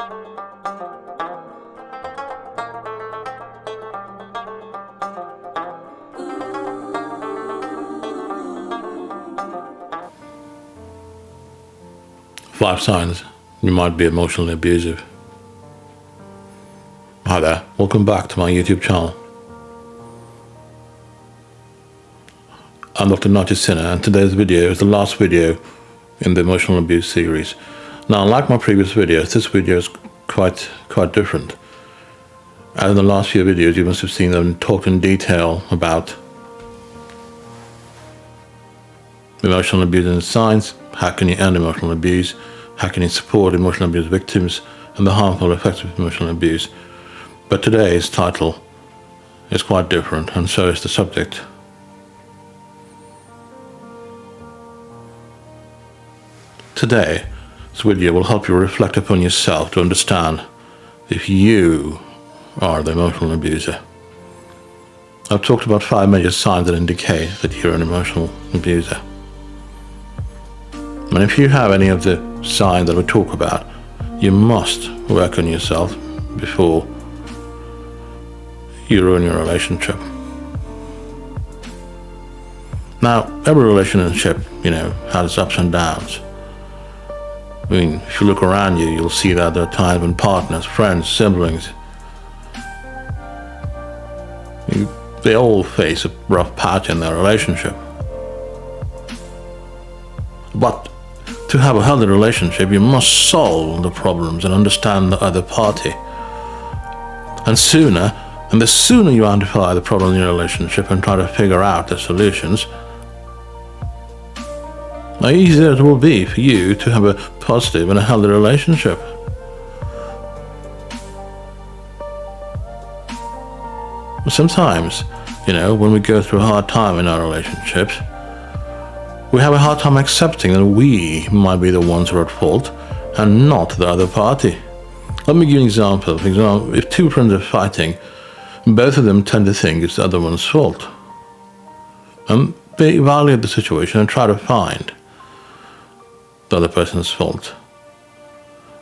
Five signs you might be emotionally abusive. Hi there, welcome back to my YouTube channel. I'm Dr. Nachi Sinha, and today's video is the last video in the emotional abuse series. Now, unlike my previous videos, this video is quite different. As in the last few videos, you must have seen them talk in detail about emotional abuse and its signs, how can you end emotional abuse, how can you support emotional abuse victims, and the harmful effects of emotional abuse. But today's title is quite different, and so is the subject. Today, this video will help you reflect upon yourself to understand if you are the emotional abuser. I've talked about 5 major signs that indicate that you're an emotional abuser. And if you have any of the signs that we talk about, you must work on yourself before you ruin your relationship. Now, every relationship, has ups and downs. I mean, if you look around you, you'll see that there are times when partners, friends, siblings, they all face a rough patch in their relationship. But to have a healthy relationship, you must solve the problems and understand the other party. And the sooner you identify the problem in your relationship and try to figure out the solutions, the easier it will be for you to have a positive and a healthy relationship. Sometimes, when we go through a hard time in our relationships, we have a hard time accepting that we might be the ones who are at fault and not the other party. Let me give you an example. For example, if two friends are fighting, both of them tend to think it's the other one's fault. And they evaluate the situation and try to find the other person's fault.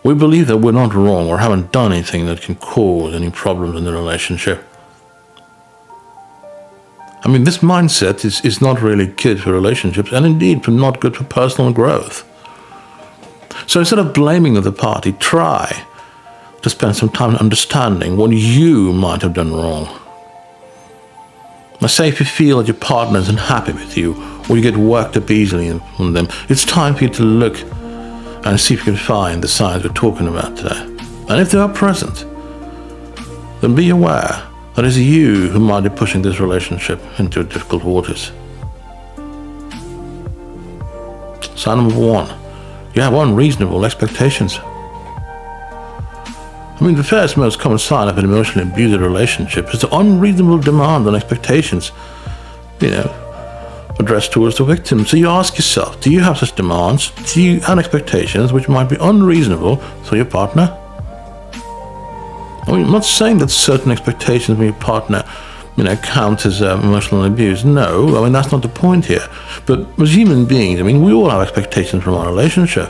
We believe that we're not wrong or haven't done anything that can cause any problems in the relationship. I mean, this mindset is not really good for relationships, and indeed not good for personal growth. So instead of blaming the other party, try to spend some time understanding what you might have done wrong. Now, say if you feel that your partner isn't happy with you, or you get worked up easily on them, it's time for you to look and see if you can find the signs we're talking about today. And if they are present, then be aware that it's you who might be pushing this relationship into difficult waters. Sign number 1, you have unreasonable expectations. I mean, the first most common sign of an emotionally abusive relationship is the unreasonable demand and expectations, addressed towards the victim. So you ask yourself, do you have such demands, and expectations which might be unreasonable for your partner? I mean, I'm not saying that certain expectations from your partner, count as emotional abuse. No, I mean, that's not the point here. But as human beings, we all have expectations from our relationship.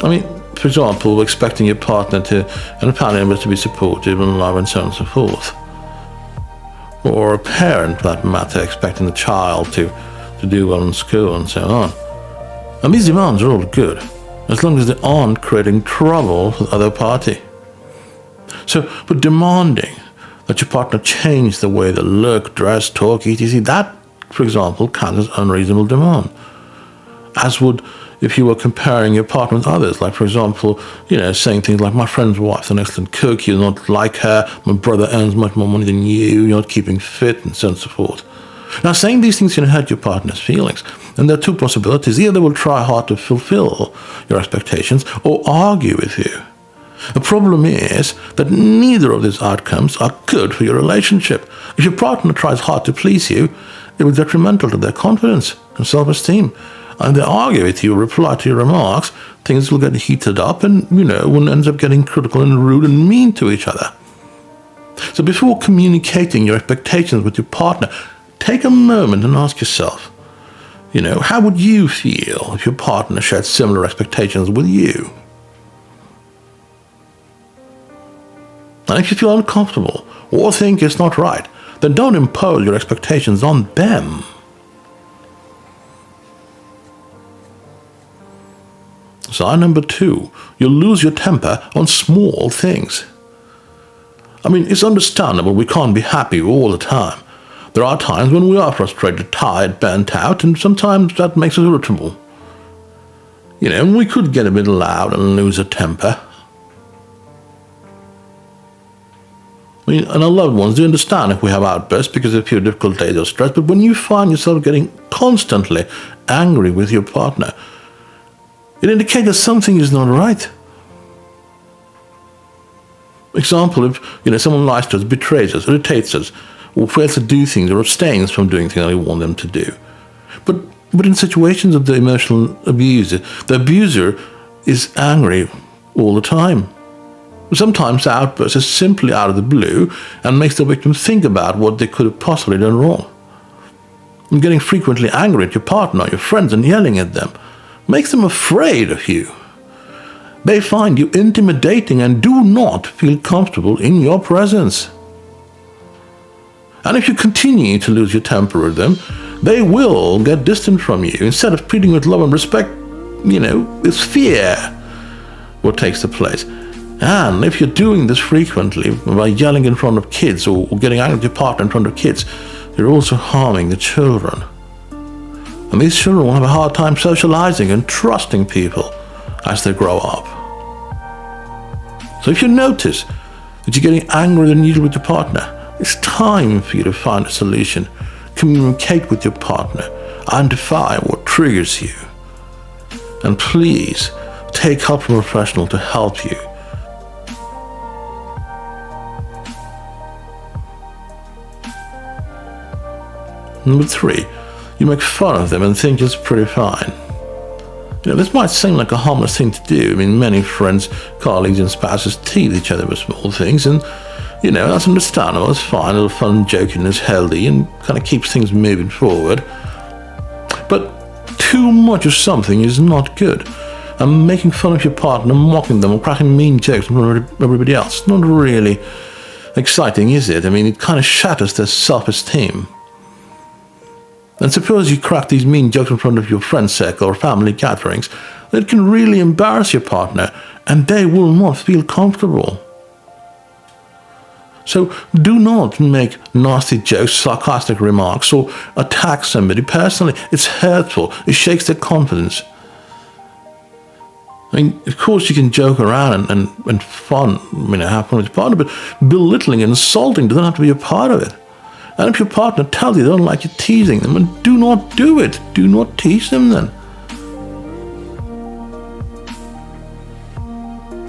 I mean, for example, expecting your partner and family members to be supportive and love and so on and so forth. Or a parent, for that matter, expecting the child to do well in school and so on. And these demands are all good, as long as they aren't creating trouble for the other party. So, but demanding that your partner change the way they look, dress, talk, etc., that, for example, counts as unreasonable demand. As would if you were comparing your partner with others, like, for example, saying things like, my friend's wife's an excellent cook, you're not like her, my brother earns much more money than you're not keeping fit, and so on and so forth. Now, saying these things can hurt your partner's feelings, and there are two possibilities. Either they will try hard to fulfill your expectations or argue with you. The problem is that neither of these outcomes are good for your relationship. If your partner tries hard to please you, it will be detrimental to their confidence and self-esteem. And they argue with you, reply to your remarks, things will get heated up and, one ends up getting critical and rude and mean to each other. So before communicating your expectations with your partner, take a moment and ask yourself, How would you feel if your partner shared similar expectations with you? And if you feel uncomfortable or think it's not right, then don't impose your expectations on them. Sign number 2, you'll lose your temper on small things. It's understandable we can't be happy all the time. There are times when we are frustrated, tired, burnt out, and sometimes that makes us irritable. And we could get a bit loud and lose a temper. And our loved ones do understand if we have outbursts because of a few difficult days or stress, but when you find yourself getting constantly angry with your partner, it indicates that something is not right. Example, if someone lies to us, betrays us, irritates us, or fails to do things or abstains from doing things that we want them to do. But in situations of the emotional abuse, the abuser is angry all the time. Sometimes the outburst is simply out of the blue and makes the victim think about what they could have possibly done wrong. And getting frequently angry at your partner or your friends and yelling at them makes them afraid of you. They find you intimidating and do not feel comfortable in your presence. And if you continue to lose your temper with them, they will get distant from you. Instead of treating you with love and respect, it's fear what takes the place. And if you're doing this frequently by yelling in front of kids or getting angry at your partner in front of kids, you're also harming the children. And these children will have a hard time socializing and trusting people as they grow up. So if you notice that you're getting angrier than usual with your partner, it's time for you to find a solution. Communicate with your partner. Identify what triggers you. And please take help from a professional to help you. Number 3, you make fun of them and think it's pretty fine. This might seem like a harmless thing to do. Many friends, colleagues, and spouses tease each other with small things, and that's understandable. It's fine. A little fun joking is healthy and kind of keeps things moving forward. But too much of something is not good. And making fun of your partner, mocking them, or cracking mean jokes from everybody else, not really exciting, is it? It kind of shatters their self-esteem. And suppose you crack these mean jokes in front of your friend circle or family gatherings, it can really embarrass your partner, and they will not feel comfortable. So do not make nasty jokes, sarcastic remarks, or attack somebody personally. It's hurtful. It shakes their confidence. Of course you can joke around and have fun with your partner, but belittling and insulting doesn't have to be a part of it. And if your partner tells you they don't like you teasing them, then do not do it. Do not tease them then.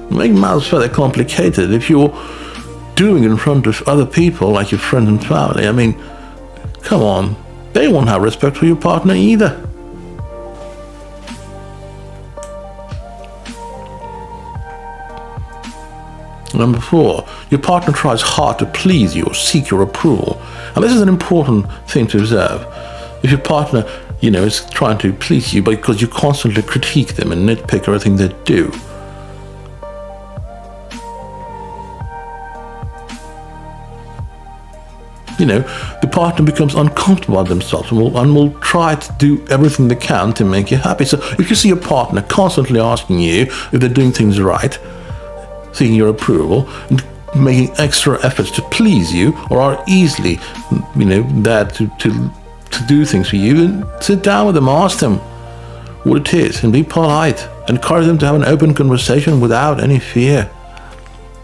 Make matters further complicated. If you're doing it in front of other people, like your friends and family, come on. They won't have respect for your partner either. Number 4, your partner tries hard to please you or seek your approval. And this is an important thing to observe. If your partner, is trying to please you because you constantly critique them and nitpick everything they do, the partner becomes uncomfortable about themselves and will try to do everything they can to make you happy. So if you see your partner constantly asking you if they're doing things right, seeking your approval, and making extra efforts to please you, or are easily, there to do things for you, then sit down with them, ask them what it is, and be polite. Encourage them to have an open conversation without any fear.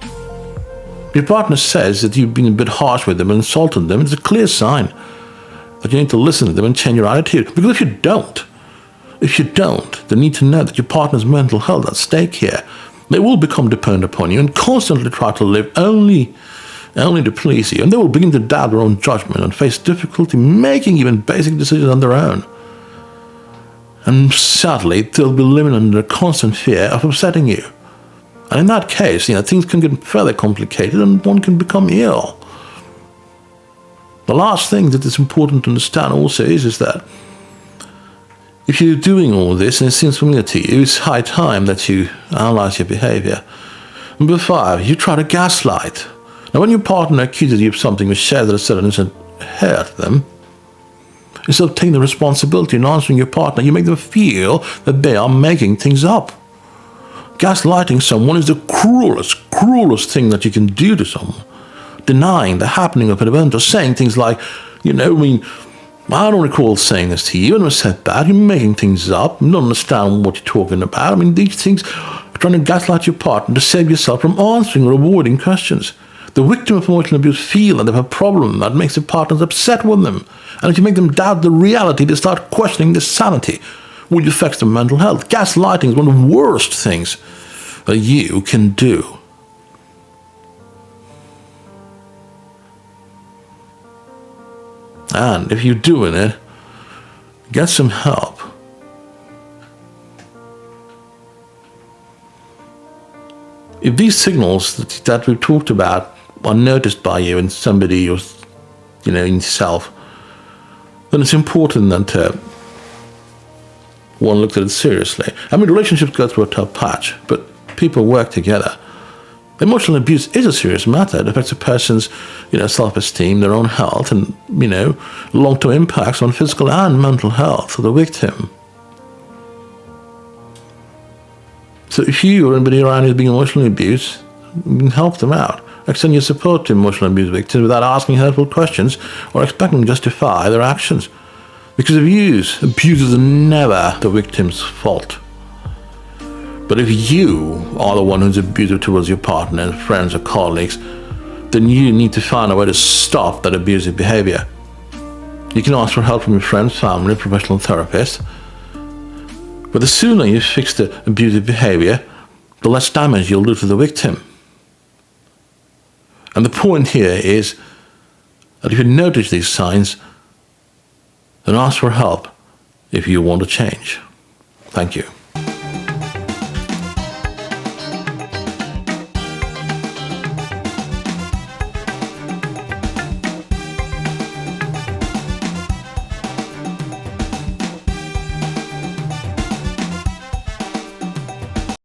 If your partner says that you've been a bit harsh with them and insulted them, it's a clear sign that you need to listen to them and change your attitude. Because if you don't, they need to know that your partner's mental health is at stake here. They will become dependent upon you and constantly try to live only to please you. And they will begin to doubt their own judgment and face difficulty making even basic decisions on their own. And sadly, they'll be living under constant fear of upsetting you. And in that case, things can get further complicated and one can become ill. The last thing that is important to understand also is that If you're doing all this and it seems familiar to you, it's high time that you analyze your behavior. Number 5, you try to gaslight. Now, when your partner accuses you of something which shares that a certain instant hurt them, instead of taking the responsibility and answering your partner, you make them feel that they are making things up. Gaslighting someone is the cruelest thing that you can do to someone. Denying the happening of an event or saying things like, I don't recall saying this to you, and I said that. You're making things up. You don't understand what you're talking about. These things are trying to gaslight your partner to save yourself from answering or avoiding questions. The victim of emotional abuse feel that they have a problem that makes their partners upset with them. And if you make them doubt the reality, they start questioning their sanity, which affects their mental health. Gaslighting is one of the worst things that you can do. And if you're doing it, get some help. If these signals that we've talked about are noticed by you in somebody or, in yourself, then it's important that one looks at it seriously. Relationships go through a tough patch, but people work together. Emotional abuse is a serious matter. It affects a person's, self-esteem, their own health, and, long-term impacts on physical and mental health of the victim. So if you or anybody around you is being emotionally abused, you can help them out. Extend your support to emotional abuse victims without asking hurtful questions or expecting them to justify their actions. Because abuse is never the victim's fault. But if you are the one who's abusive towards your partner, friends, or colleagues, then you need to find a way to stop that abusive behavior. You can ask for help from your friends, family, professional therapist. But the sooner you fix the abusive behavior, the less damage you'll do to the victim. And the point here is that if you notice these signs, then ask for help if you want to change. Thank you.